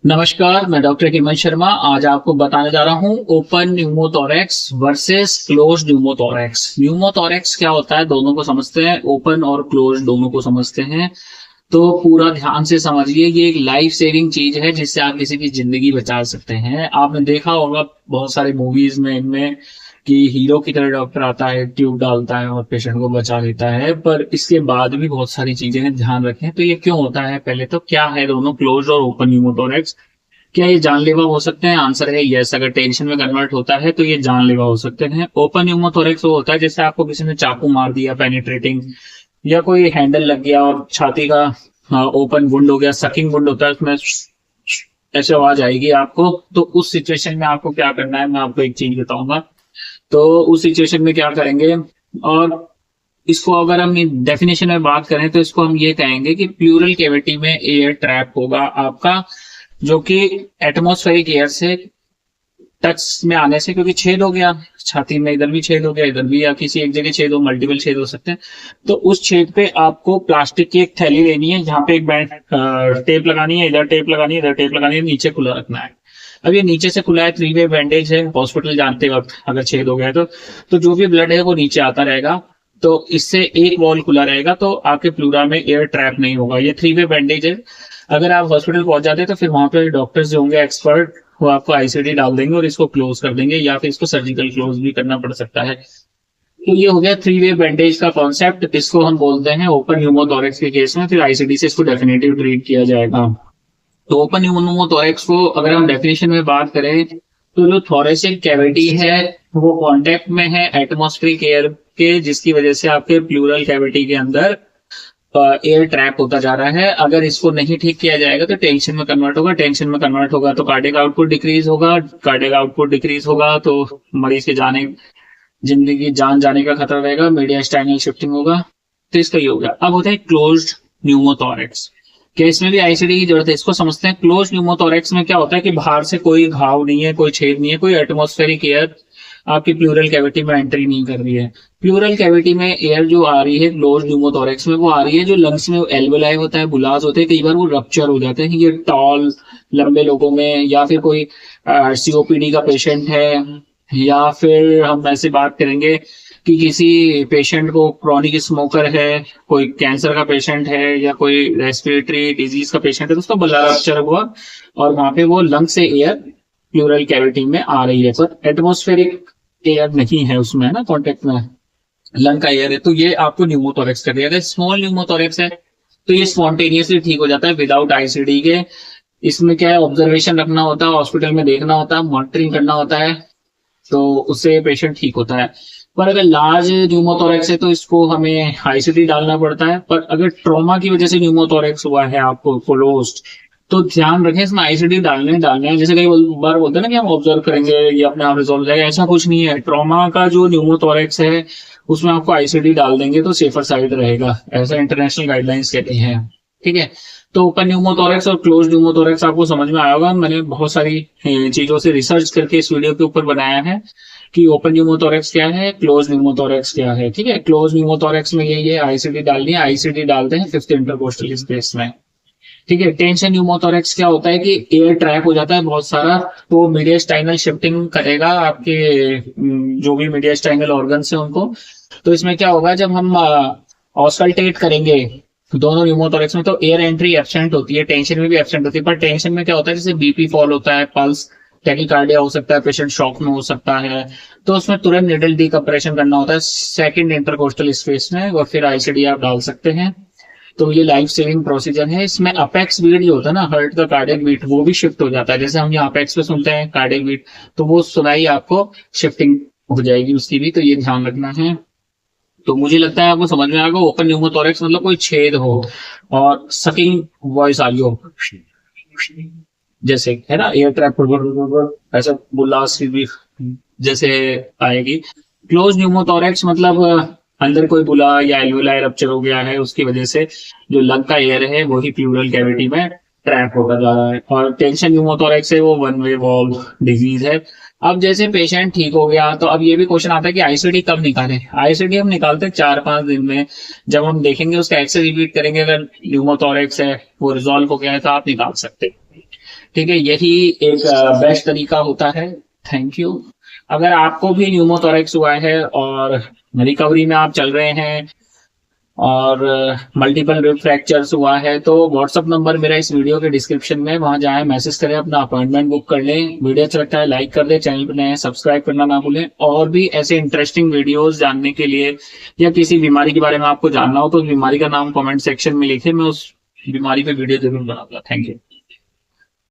नमस्कार, मैं डॉक्टर हेमंत शर्मा। आज आपको बताने जा रहा हूँ open pneumothorax versus close pneumothorax. Pneumothorax क्या होता है, दोनों को समझते हैं। ओपन और क्लोज दोनों को समझते हैं। तो पूरा ध्यान से समझिए, ये एक लाइफ सेविंग चीज है जिससे आप किसी की जिंदगी बचा सकते हैं। आपने देखा होगा बहुत सारे मूवीज में इनमें कि हीरो की तरह डॉक्टर आता है, ट्यूब डालता है और पेशेंट को बचा लेता है। पर इसके बाद भी बहुत सारी चीजें हैं, ध्यान रखें। तो ये क्यों होता है, पहले तो क्या है दोनों क्लोज और ओपन न्यूमोथोरैक्स? क्या ये जानलेवा हो सकते हैं? आंसर है यस। अगर टेंशन में कन्वर्ट होता है तो ये जानलेवा हो सकते हैं। ओपन न्यूमोथोरैक्स वो होता है जैसे आपको किसी ने चाकू मार दिया पेनिट्रेटिंग, या कोई हैंडल लग गया और छाती का ओपन वुंड हो गया, सकिंग वुंड होता है, उसमें ऐसे आवाज आएगी आपको। तो उस सिचुएशन में आपको क्या करना है, मैं आपको एक चीज बताऊंगा। तो उस सिचुएशन में क्या करेंगे, और इसको अगर हम डेफिनेशन में बात करें तो इसको हम ये कहेंगे कि प्लूरल कैविटी में एयर ट्रैप होगा आपका, जो कि एटमॉस्फेरिक एयर से टच में आने से, क्योंकि छेद हो गया छाती में, इधर भी छेद हो गया, इधर भी, या किसी एक जगह छेद हो, मल्टीपल छेद हो सकते हैं। तो उस छेद पे आपको प्लास्टिक की एक थैली लेनी है, जहां पे एक बैंड टेप लगानी है, इधर टेप लगानी है, इधर टेप लगानी है, नीचे खुला रखना है। अब ये नीचे से खुला है, 3 वे बैंडेज है, हॉस्पिटल जाते वक्त अगर छेद हो गया है तो जो भी ब्लड है वो नीचे आता रहेगा। तो इससे एक वॉल खुला रहेगा, तो आपके प्लूरा में एयर ट्रैप नहीं होगा। ये 3 वे बैंडेज है। अगर आप हॉस्पिटल पहुंच जाते हैं तो फिर वहां पे डॉक्टर्स जो होंगे एक्सपर्ट, वो आपको आईसीडी डाल देंगे और इसको क्लोज कर देंगे, या फिर इसको सर्जिकल क्लोज भी करना पड़ सकता है। तो ये हो गया 3 वे बैंडेज का कॉन्सेप्ट। इसको हम बोलते हैं ओपन न्यूमोथोरैक्स के केस में। फिर आईसीडी से इसको डेफिनेटिव ट्रीट किया जाएगा। तो ओपन न्यूमोथोरैक्स को अगर हम डेफिनेशन में बात करें तो जो थोरेसिक कैविटी है वो कांटेक्ट में है एटमॉस्फेरिक एयर के, जिसकी वजह से आपके प्लूरल कैविटी के अंदर एयर ट्रैप होता जा रहा है। अगर इसको नहीं ठीक किया जाएगा तो टेंशन में कन्वर्ट होगा। टेंशन में कन्वर्ट होगा तो कार्डियक आउटपुट डिक्रीज होगा। कार्डियक आउटपुट डिक्रीज होगा तो मरीज के जिंदगी जान जाने का खतरा रहेगा। मीडियास्टाइनल शिफ्टिंग होगा। तो इसका ये हो गया। अब होता है क्लोज्ड न्यूमोथोरैक्स। क्या इसमें भी आईसीडी की जरूरत है? इसको समझते हैं। क्लोज न्यूमोथोरैक्स में क्या होता है कि बाहर से कोई घाव नहीं है, कोई छेद नहीं है, कोई एटमॉस्फेरिक एयर आपकी प्लूरल कैविटी में एंट्री नहीं कर रही है। प्लूरल कैविटी में एयर जो आ रही है क्लोज न्यूमोथोरैक्स में, वो आ रही है जो लंग्स में एल्वेलाई होता है, बुलास होते हैं, कई बार वो रप्चर हो जाते हैं। ये टॉल लंबे लोगों में, या फिर कोई सीओपीडी का पेशेंट है, या फिर हम ऐसे बात करेंगे कि किसी पेशेंट को क्रॉनिक स्मोकर है, कोई कैंसर का पेशेंट है, या कोई रेस्पिरेटरी डिजीज का पेशेंट है, तो उसका बल्ला रप्चर हुआ और वहां पे वो लंग से एयर प्लूरल कैविटी में आ रही है, पर एटमॉस्फेरिक एयर नहीं है उसमें, है ना, कॉन्टेक्ट में लंग का एयर है। तो ये आपको न्यूमोथोरैक्स कर दिया। अगर स्मॉल न्यूमोथोरैक्स है तो ये स्पॉन्टेनियसली ठीक हो जाता है विदाउट आईसीडी के। इसमें क्या है, ऑब्जर्वेशन रखना होता है, हॉस्पिटल में देखना होता है, मॉनिटरिंग करना होता है, तो उससे पेशेंट ठीक होता है। पर अगर लार्ज न्यूमोथोरैक्स है तो इसको हमें आईसीडी डालना पड़ता है। पर अगर ट्रॉमा की वजह से न्यूमोथोरैक्स हुआ है आपको क्लोज्ड, तो ध्यान रखें इसमें आईसीडी डालने हैं। जैसे कई बार बोलते हैं ना कि हम ऑब्जर्व करेंगे ये अपने आप रिजॉल्व हो जाएगा, ऐसा कुछ नहीं है। ट्रॉमा का जो न्यूमोथोरैक्स है उसमें आपको आईसीडी डाल देंगे तो सेफर साइड रहेगा, ऐसा इंटरनेशनल गाइडलाइंस कहती हैं। ठीक है। तो ओपन न्यूमोथोरैक्स और क्लोज न्यूमोथोरैक्स आपको समझ में आया होगा। मैंने बहुत सारी चीजों से रिसर्च करके इस वीडियो के ऊपर बनाया है कि ओपन न्यूमोथोरैक्स क्या है, क्लोज न्यूमोथोरैक्स क्या है। ठीक है। क्लोज न्यूमोथोरैक्स में यही है, आईसीडी डालनी है। आईसीडी डालते हैं फिफ्थ इंटरकोस्टल स्पेस में। ठीक है। टेंशन न्यूमोथोरैक्स क्या होता है कि एयर ट्रैप हो जाता है बहुत सारा, तो मीडियास्टाइनल शिफ्टिंग करेगा आपके जो भी मीडियास्टाइनल ऑर्गन्स है उनको। तो इसमें क्या होगा, जब हम ऑस्कल्टेट करेंगे दोनों न्यूमोथोरैक्स में तो एयर एंट्री एब्सेंट होती है, टेंशन में भी एब्सेंट होती है। पर टेंशन में क्या होता है, जैसे बीपी फॉल होता है, पल्स टैकीकार्डिया हो सकता है, पेशेंट शॉक में हो सकता है, तो उसमें तुरंत निडल डीकम्प्रेशन करना होता है सेकंड इंटरकोस्टल स्पेस में, और फिर आईसीडी आप डाल सकते हैं। तो ये लाइफ सेविंग प्रोसीजर है। इसमें अपेक्स बीट जो होता है ना, हार्ट का कार्डियक बीट, वो भी शिफ्ट हो जाता है। जैसे हम यहाँ अपेक्स पे सुनते हैं कार्डियक बीट, तो वो सुनाई आपको शिफ्टिंग हो जाएगी उसकी भी, तो ये ध्यान रखना है। तो मुझे लगता है आपको समझ में आएगा। ओपन न्यूमोथोरैक्स मतलब कोई छेद हो और सकिंग वॉइस आ रही हो, जैसे है ना, एयर ट्रैप ऐसा बुल्लास भी जैसे आएगी। क्लोज न्यूमोथोरैक्स मतलब अंदर कोई बुला या एल्वेलाई रप्चर हो गया है, उसकी वजह से जो लंग का एयर है वही प्लूरल कैविटी में ट्रैप होता जा रहा है। और टेंशन न्यूमोथोरैक्स है वो 1 वे वॉल्व डिजीज है। अब जैसे पेशेंट ठीक हो गया तो अब ये भी क्वेश्चन आता है कि आईसीडी कब निकालें। आईसीडी हम निकालते हैं 4-5 दिन में। जब हम देखेंगे उसका एक्सरे रिपीट करेंगे, अगर न्यूमोथोरैक्स है वो रिजॉल्व हो गया है तो आप निकाल सकते हैं। ठीक है, यही एक बेस्ट तरीका होता है। Thank you. अगर आपको भी न्यूमोथोरैक्स हुआ है और रिकवरी में आप चल रहे हैं और मल्टीपल रिब फ्रैक्चर्स हुआ है, तो व्हाट्सअप नंबर मेरा इस वीडियो के डिस्क्रिप्शन में, वहां जाएं, मैसेज करें, अपना अपॉइंटमेंट बुक कर लें। वीडियो अच्छा लगता है लाइक कर दें, चैनल पर नए सब्सक्राइब करना ना भूलें। और भी ऐसे इंटरेस्टिंग वीडियोस जानने के लिए या किसी बीमारी के बारे में आपको जानना हो तो उस बीमारी का नाम कमेंट सेक्शन में लिखें, मैं उस बीमारी पे वीडियो जरूर बनाऊंगा। Thank you.